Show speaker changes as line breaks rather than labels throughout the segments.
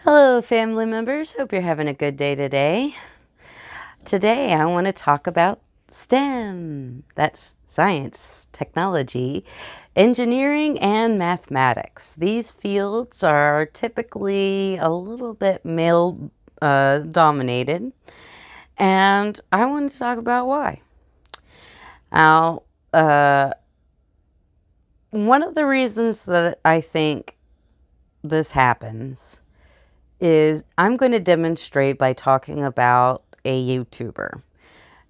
Hello, family members. Hope you're having a good day today. Today, I want to talk about STEM. That's science, technology, engineering, and mathematics. These fields are typically a little bit male dominated, and I want to talk about why. Now, one of the reasons that I think this happens is I'm going to demonstrate by talking about a YouTuber.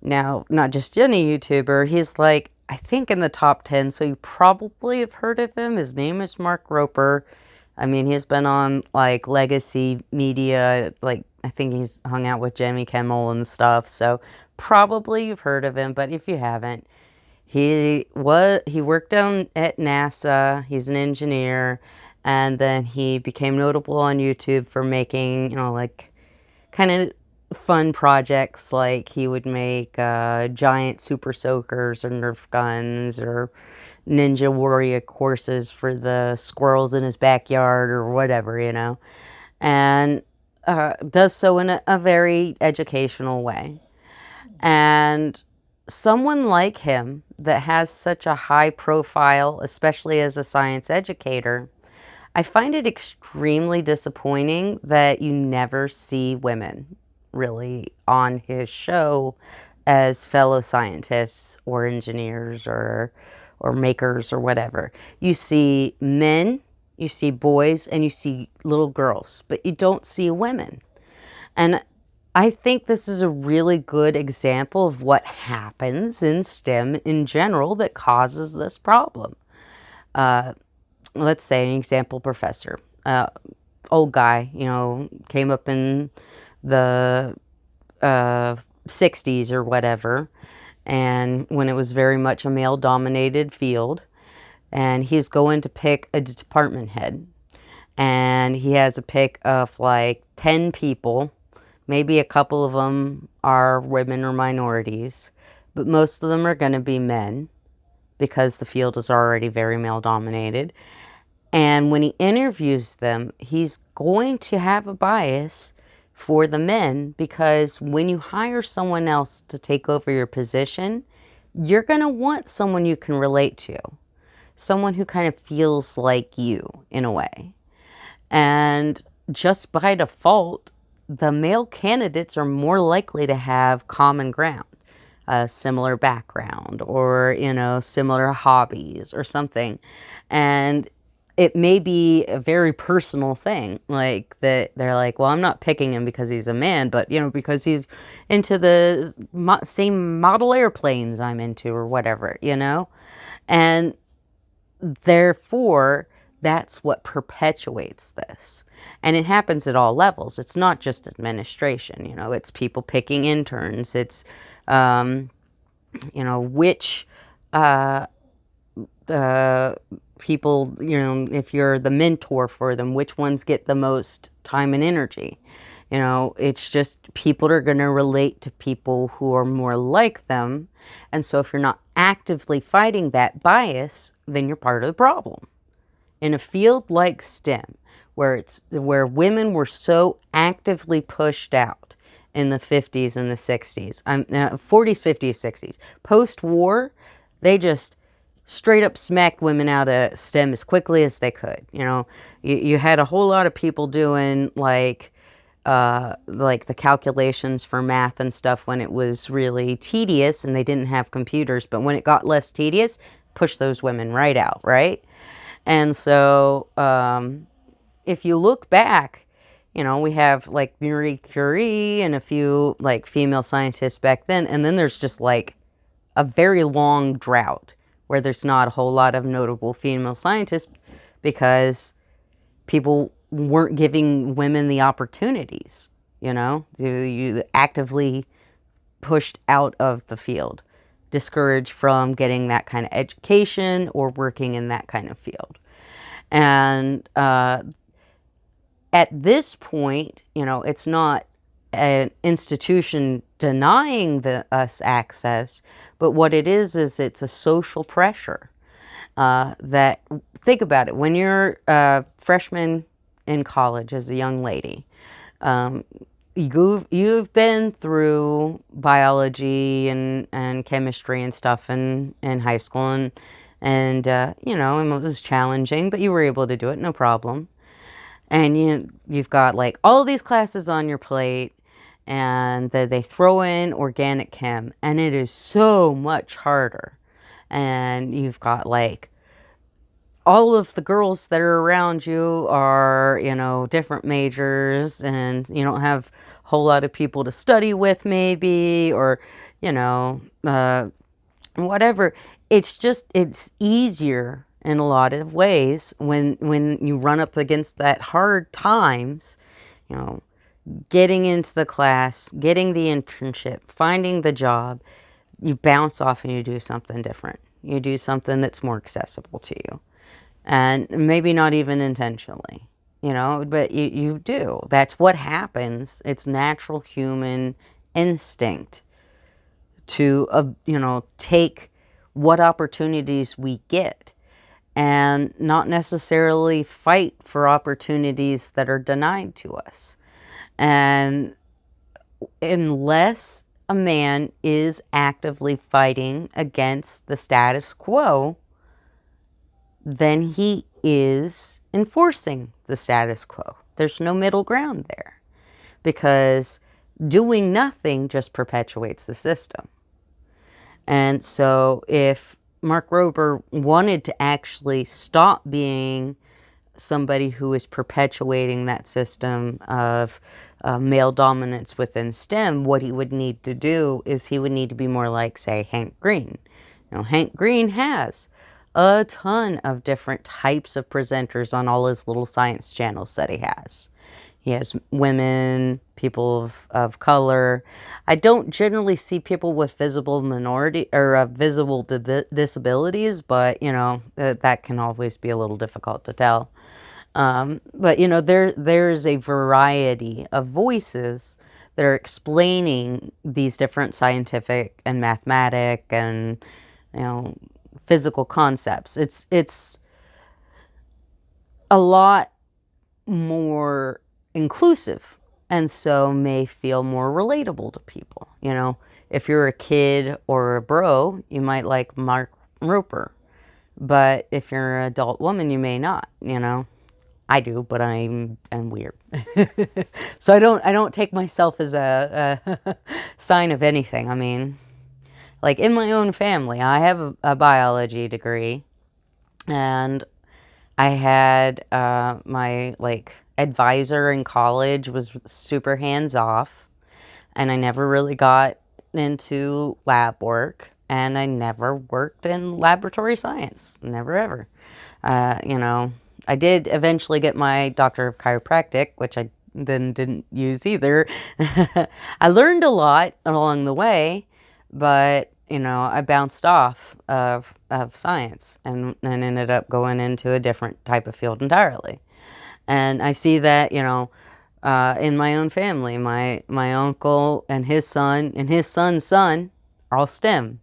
Now, not just any YouTuber, he's like, I think in the top 10, so you probably have heard of him. His name is Mark Roper. I mean, he's been on like legacy media, like I think he's hung out with Jimmy Kimmel and stuff, so probably you've heard of him, but if you haven't, he worked down at NASA. He's an engineer, and then he became notable on YouTube for making, like kind of fun projects. Like he would make giant super soakers or Nerf guns or Ninja Warrior courses for the squirrels in his backyard or whatever, and does so in a very educational way. And someone like him that has such a high profile, especially as a science educator, I find it extremely disappointing that you never see women really on his show as fellow scientists or engineers or makers or whatever. You see men, you see boys, and you see little girls, but you don't see women. And I think this is a really good example of what happens in STEM in general that causes this problem. Uh, let's say an example professor, old guy, came up in the 60s or whatever, and when it was very much a male dominated field, and he's going to pick a department head, and he has a pick of like 10 people. Maybe a couple of them are women or minorities, but most of them are going to be men because the field is already very male dominated. And when he interviews them, he's going to have a bias for the men because when you hire someone else to take over your position, you're going to want someone you can relate to, someone who kind of feels like you in a way. And just by default, the male candidates are more likely to have common ground, a similar background, or, similar hobbies or something. And it may be a very personal thing, like that they're like, well, I'm not picking him because he's a man, but, because he's into the same model airplanes I'm into or whatever. And therefore, that's what perpetuates this. And it happens at all levels. It's not just administration, it's people picking interns. It's, which people, if you're the mentor for them, which ones get the most time and energy. It's just people are going to relate to people who are more like them. And so if you're not actively fighting that bias, then you're part of the problem. In a field like STEM, where women were so actively pushed out in the 50s and the 60s, 40s, 50s, 60s, post-war, they just straight up smacked women out of STEM as quickly as they could. You had a whole lot of people doing like the calculations for math and stuff when it was really tedious and they didn't have computers. But when it got less tedious, push those women right out, right? And so if you look back, we have like Marie Curie and a few like female scientists back then. And then there's just like a very long drought where there's not a whole lot of notable female scientists because people weren't giving women the opportunities, you actively pushed out of the field, discouraged from getting that kind of education or working in that kind of field. And at this point, it's not an institution denying us access, but what it is it's a social pressure that, think about it, when you're a freshman in college as a young lady. Um, you've been through biology and chemistry and stuff in high school, and you know, it was challenging, but you were able to do it, no problem. And you've got like all these classes on your plate, and they throw in organic chem, and it is so much harder. And you've got like all of the girls that are around you are, you know, different majors, and you don't have a whole lot of people to study with, maybe, or, you know, whatever. It's just, it's easier in a lot of ways when you run up against that hard times, you know, getting into the class, getting the internship, finding the job. You bounce off and you do something different. You do something that's more accessible to you, and maybe not even intentionally, you know, but you do. That's what happens. It's natural human instinct to, you know, take what opportunities we get and not necessarily fight for opportunities that are denied to us. And unless a man is actively fighting against the status quo, then he is enforcing the status quo. There's no middle ground there, because doing nothing just perpetuates the system. And so if Mark Rober wanted to actually stop being somebody who is perpetuating that system of male dominance within STEM, what he would need to do is he would need to be more like, say, Hank Green. You know, Hank Green has a ton of different types of presenters on all his little science channels that he has. He has women, people of color. I don't generally see people with visible minority or visible disabilities, but, you know, that can always be a little difficult to tell. But, you know, there's a variety of voices that are explaining these different scientific and mathematic and, you know, physical concepts. It's a lot more inclusive, and so may feel more relatable to people. You know, if you're a kid or a bro, you might like Mark Rober, but if you're an adult woman, you may not. You know, I do, but I'm weird. So I don't take myself as a sign of anything. I mean, like in my own family, I have a biology degree, and I had my like advisor in college was super hands off, and I never really got into lab work, and I never worked in laboratory science, never ever. You know, I did eventually get my Doctor of Chiropractic, which I then didn't use either. I learned a lot along the way, but you know, I bounced off of science and ended up going into a different type of field entirely. And I see that, you know, in my own family, my uncle and his son's son are all STEM.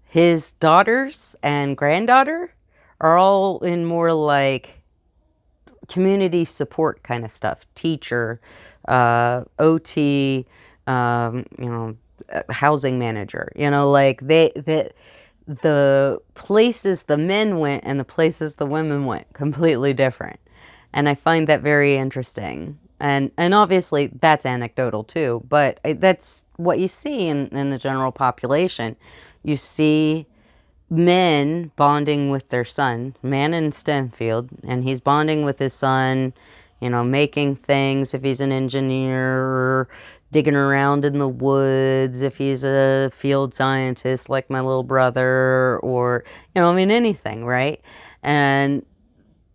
His daughters and granddaughter are all in more like community support kind of stuff, teacher, OT, you know, housing manager. You know, like the places the men went and the places the women went completely different. And I find that very interesting. And obviously that's anecdotal too, but that's what you see in the general population. You see men bonding with their son, man in STEM field, and he's bonding with his son, you know, making things if he's an engineer, or digging around in the woods if he's a field scientist like my little brother, or, you know, I mean, anything, right? And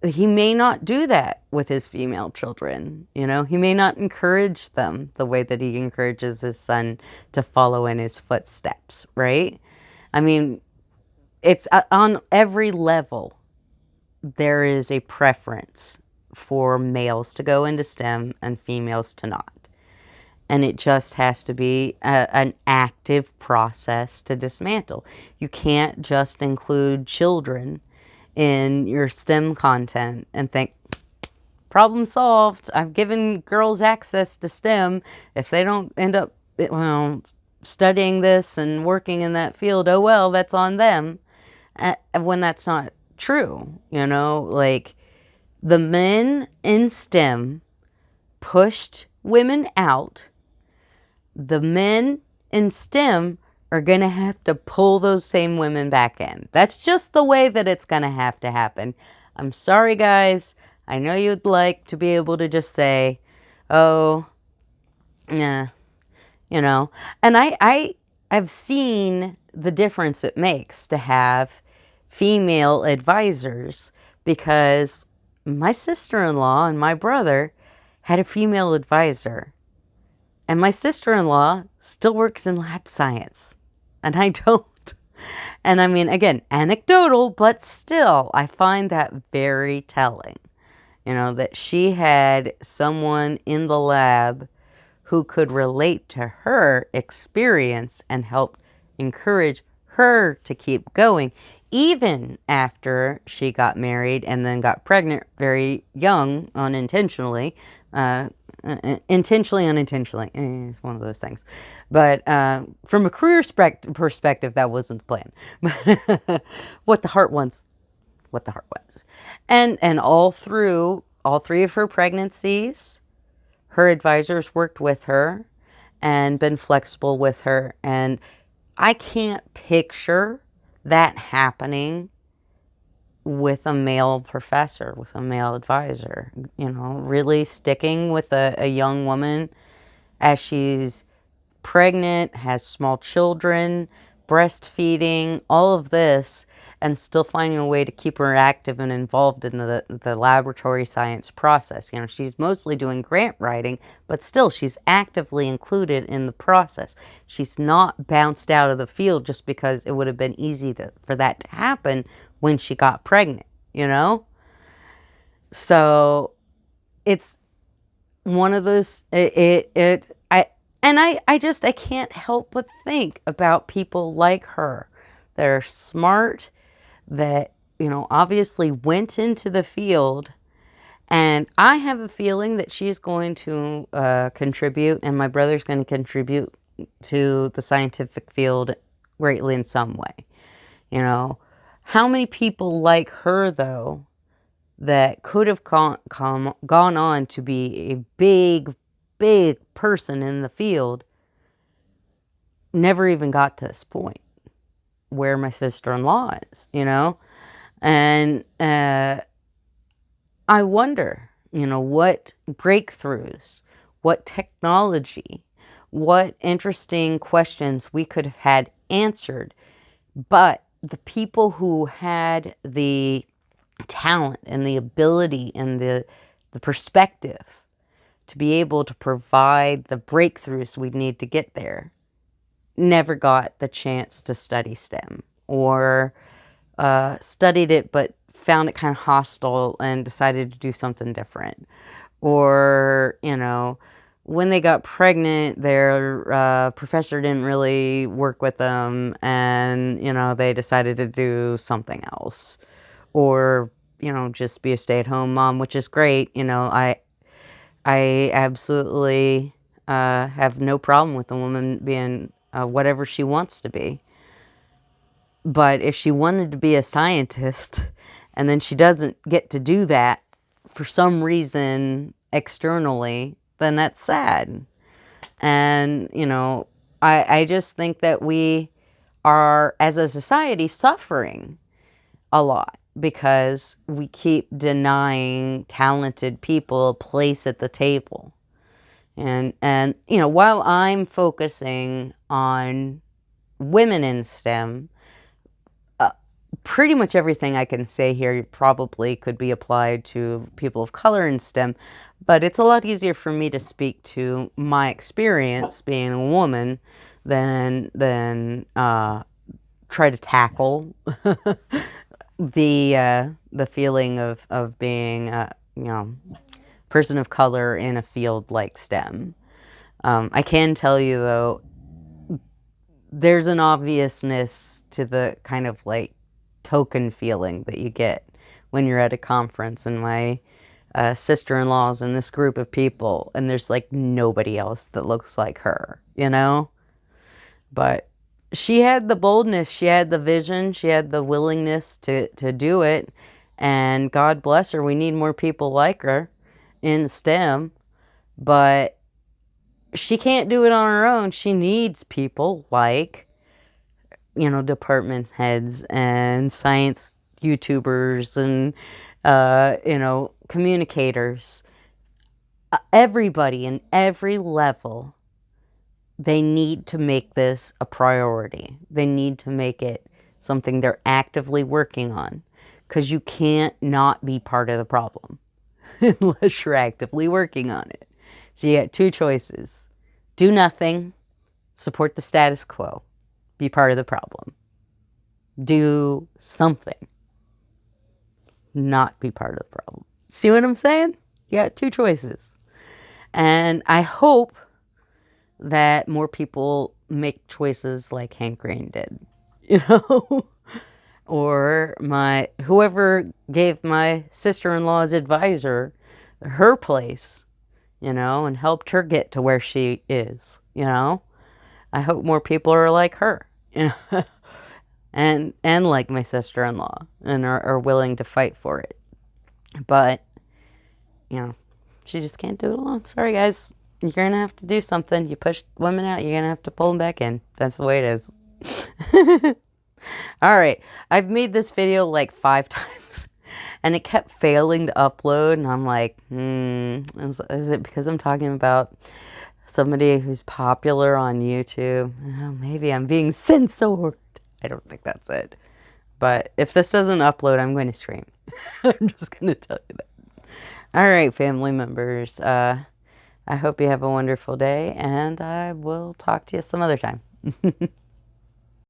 he may not do that with his female children. You know, he may not encourage them the way that he encourages his son to follow in his footsteps, right? I mean, it's on every level. There is a preference for males to go into STEM and females to not. And it just has to be an active process to dismantle. You can't just include children in your STEM content and think, problem solved. I've given girls access to STEM. If they don't end up, well, studying this and working in that field, oh well, that's on them. When that's not true, like the men in STEM pushed women out. The men in STEM are going to have to pull those same women back in. That's just the way that it's going to have to happen. I'm sorry, guys. I know you'd like to be able to just say, oh, yeah, And I've seen the difference it makes to have female advisors, because my sister-in-law and my brother had a female advisor. And my sister-in-law still works in lab science, and I don't. And I mean, again, anecdotal, but still, I find that very telling. That she had someone in the lab who could relate to her experience and help encourage her to keep going, even after she got married and then got pregnant very young, unintentionally. Intentionally, unintentionally. It's one of those things. But from a career perspective, that wasn't the plan. But what the heart wants, what the heart wants. And all through all 3 of her pregnancies, her advisors worked with her and been flexible with her. And I can't picture that happening with a male professor, with a male advisor, really sticking with a young woman as she's pregnant, has small children, breastfeeding, all of this, and still finding a way to keep her active and involved in the laboratory science process. She's mostly doing grant writing, but still she's actively included in the process. She's not bounced out of the field just because it would have been easy for that to happen when she got pregnant, So it's one of those, I can't help but think about people like her that are smart, that, obviously went into the field. And I have a feeling that she's going to contribute, and my brother's going to contribute to the scientific field greatly in some way. How many people like her, though, that could have gone on to be a big, big person in the field, never even got to this point where my sister-in-law is, And I wonder, what breakthroughs, what technology, what interesting questions we could have had answered. But the people who had the talent and the ability and the perspective to be able to provide the breakthroughs we need to get there never got the chance to study STEM, or studied it but found it kind of hostile and decided to do something different. Or, when they got pregnant, their professor didn't really work with them, and, they decided to do something else. Or, just be a stay-at-home mom, which is great. I absolutely have no problem with a woman being whatever she wants to be. But if she wanted to be a scientist and then she doesn't get to do that for some reason externally, then that's sad. And, I just think that we are, as a society, suffering a lot because we keep denying talented people a place at the table. And while I'm focusing on women in STEM, pretty much everything I can say here probably could be applied to people of color in STEM, but it's a lot easier for me to speak to my experience being a woman than try to tackle the feeling of being a person of color in a field like STEM. I can tell you, though, there's an obviousness to the kind of like token feeling that you get when you're at a conference. And my sister-in-laws in this group of people, and there's like nobody else that looks like her, you know? But she had the boldness, she had the vision, she had the willingness to do it. And God bless her. We need more people like her in STEM. But she can't do it on her own. She needs people like, department heads and science YouTubers and, communicators. Everybody in every level, they need to make this a priority. They need to make it something they're actively working on, because you can't not be part of the problem unless you're actively working on it. So you got two choices: do nothing, support the status quo, be part of the problem. Do something, not be part of the problem. See what I'm saying? You got two choices. And I hope that more people make choices like Hank Green did, or whoever gave my sister-in-law's advisor her place, and helped her get to where she is, I hope more people are like her, and like my sister-in-law, and are willing to fight for it. But, she just can't do it alone. Sorry, guys. You're going to have to do something. You push women out, you're going to have to pull them back in. That's the way it is. All right. I've made this video like 5 times, and it kept failing to upload. And I'm like, is it because I'm talking about somebody who's popular on YouTube? Oh, maybe I'm being censored. I don't think that's it. But if this doesn't upload, I'm going to scream. I'm just going to tell you that. All right, family members. I hope you have a wonderful day, and I will talk to you some other time.